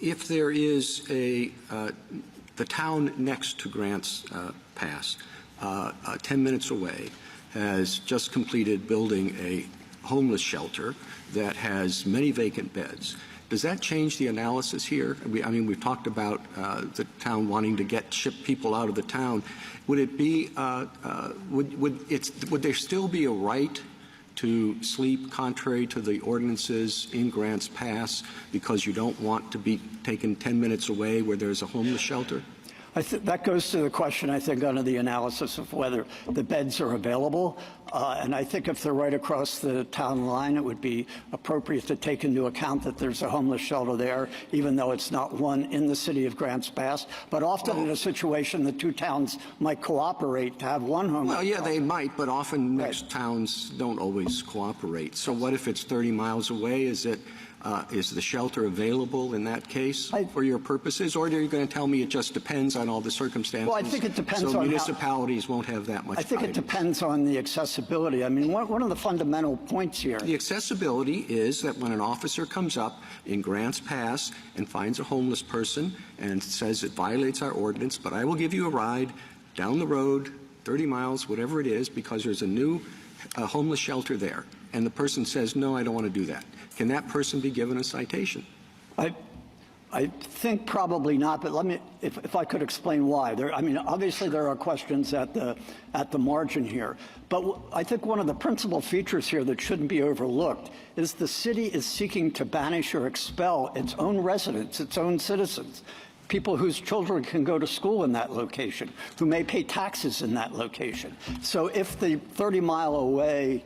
If there is the town next to Grants Pass, 10 minutes away, has just completed building a homeless shelter that has many vacant beds. Does that change the analysis here? I mean, we've talked about the town wanting to ship people out of the town. Would it be, would there still be a right to sleep contrary to the ordinances in Grants Pass because you don't want to be taken 10 minutes away where there's a homeless shelter? That goes to the question, I think, under the analysis of whether the beds are available. And I think if they're right across the town line, it would be appropriate to take into account that there's a homeless shelter there, even though it's not one in the city of Grants Pass. But often in a situation, the two towns might cooperate to have one homeless shelter. Well, yeah, shelter. they might, but often mixed towns don't always cooperate. So what if it's 30 miles away? Is the shelter available in that case for your purposes? Or are you going to tell me it just depends on all the circumstances? Well, I think it depends on municipalities won't have that much I think guidance. It depends on the accessibility. I mean, one of the fundamental points here. The accessibility is that when an officer comes up in Grants Pass and finds a homeless person and says it violates our ordinance, but I will give you a ride down the road, 30 miles, whatever it is, because there's a new homeless shelter there. And the person says, no, I don't want to do that. Can that person be given a citation? I think probably not, but let me, if I could explain why. I mean, obviously there are questions at the margin here, but I think one of the principal features here that shouldn't be overlooked is the city is seeking to banish or expel its own residents, its own citizens, people whose children can go to school in that location, who may pay taxes in that location. So if the 30-mile away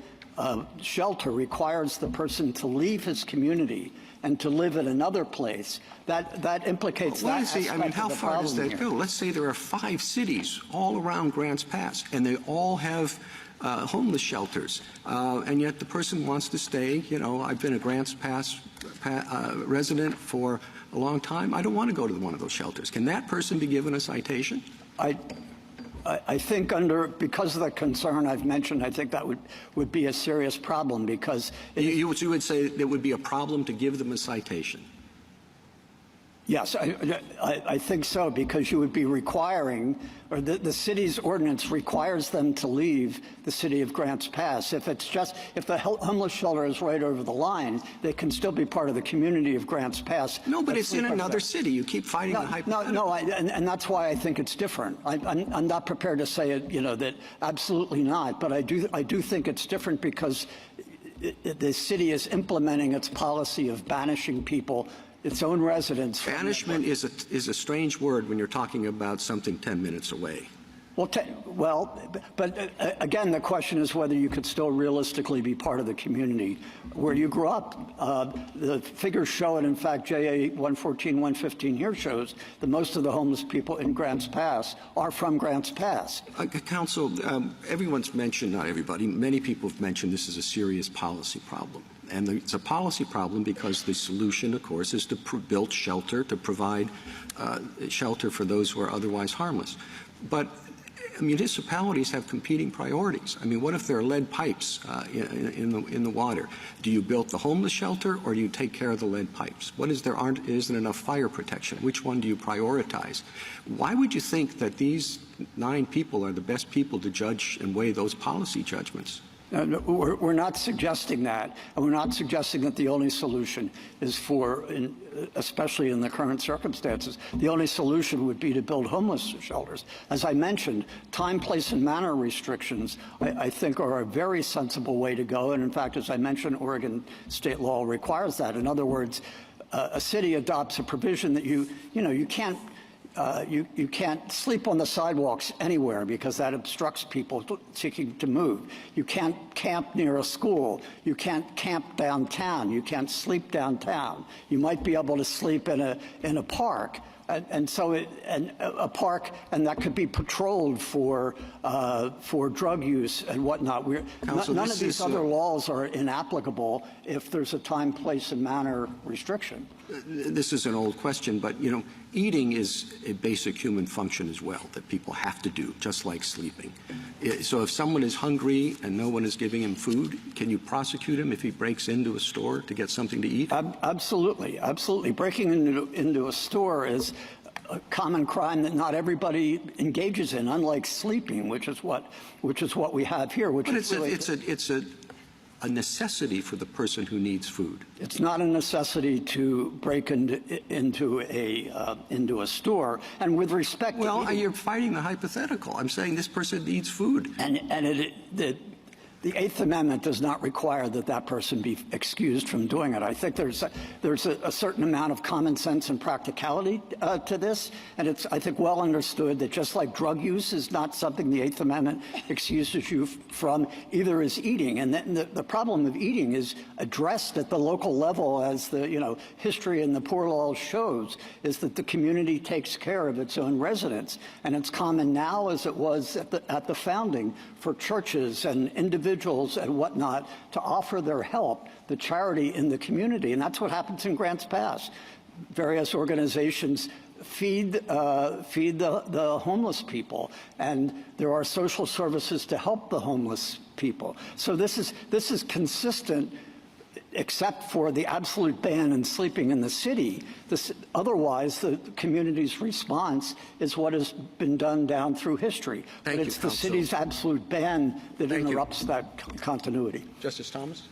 shelter requires the person to leave his community and to live in another place, that implicates that aspect I mean, how far does that go? Let's say there are 5 cities all around Grants Pass, and they all have homeless shelters, and yet the person wants to stay. You know, I've been a Grants Pass resident for a long time. I don't want to go to one of those shelters. Can that person be given a citation? I think because of the concern I've mentioned, I think that would be a serious problem because... You would say it would be a problem to give them a citation? Yes, I think so, because you would be requiring, or the city's ordinance requires them to leave the city of Grants Pass. If the homeless shelter is right over the line, they can still be part of the community of Grants Pass. No, but it's in another city. You keep fighting the hypothetical. And that's why I think it's different. I'm not prepared to say it, that absolutely not, but I do think it's different because the city is implementing its policy of banishing people, its own residents. Banishment is a strange word when you're talking about something 10 minutes away. But again, the question is whether you could still realistically be part of the community where you grew up. The figures show it. In fact, JA 114, 115 here shows that most of the homeless people in Grants Pass are from Grants Pass. Counsel, everyone's mentioned, not everybody, many people have mentioned this is a serious policy problem. And it's a policy problem because the solution, of course, is to build shelter, to provide shelter for those who are otherwise harmless. But municipalities have competing priorities. I mean, what if there are lead pipes in the water? Do you build the homeless shelter or do you take care of the lead pipes? What is isn't enough fire protection? Which one do you prioritize? Why would you think that these 9 people are the best people to judge and weigh those policy judgments? We're not suggesting that, and we're not suggesting that the only solution is especially in the current circumstances, the only solution would be to build homeless shelters. As I mentioned, time, place, and manner restrictions, I think, are a very sensible way to go, and in fact, as I mentioned, Oregon state law requires that. In other words, a city adopts a provision that you can't you can't sleep on the sidewalks anywhere because that obstructs people seeking to move. You can't camp near a school. You can't camp downtown. You can't sleep downtown. You might be able to sleep in a park, And so a park, and that could be patrolled for drug use and whatnot. Counsel, none of these other laws are inapplicable if there's a time, place, and manner restriction. This is an old question, but, you know, eating is a basic human function as well that people have to do, just like sleeping. So if someone is hungry and no one is giving him food, can you prosecute him if he breaks into a store to get something to eat? Absolutely. Absolutely. Breaking into a store is a common crime that not everybody engages in, unlike sleeping, which is what we have here. But it's a necessity for the person who needs food. It's not a necessity to break into a store. And with respect to well, you're fighting the hypothetical. I'm saying this person needs food. The Eighth Amendment does not require that person be excused from doing it. I think there's a certain amount of common sense and practicality to this, and it's, I think, well understood that just like drug use is not something the Eighth Amendment excuses you from, either is eating. And the problem of eating is addressed at the local level, as the history in the poor law shows, is that the community takes care of its own residents, and it's common now as it was at the founding for churches and individuals and whatnot to offer their help, the charity in the community. And that's what happens in Grants Pass. Various organizations feed the homeless people, and there are social services to help the homeless people. So this is consistent, except for the absolute ban on sleeping in the city. Otherwise, the community's response is what has been done down through history. Thank but you, it's the Counsel. city's absolute ban that interrupts that continuity. Justice Thomas?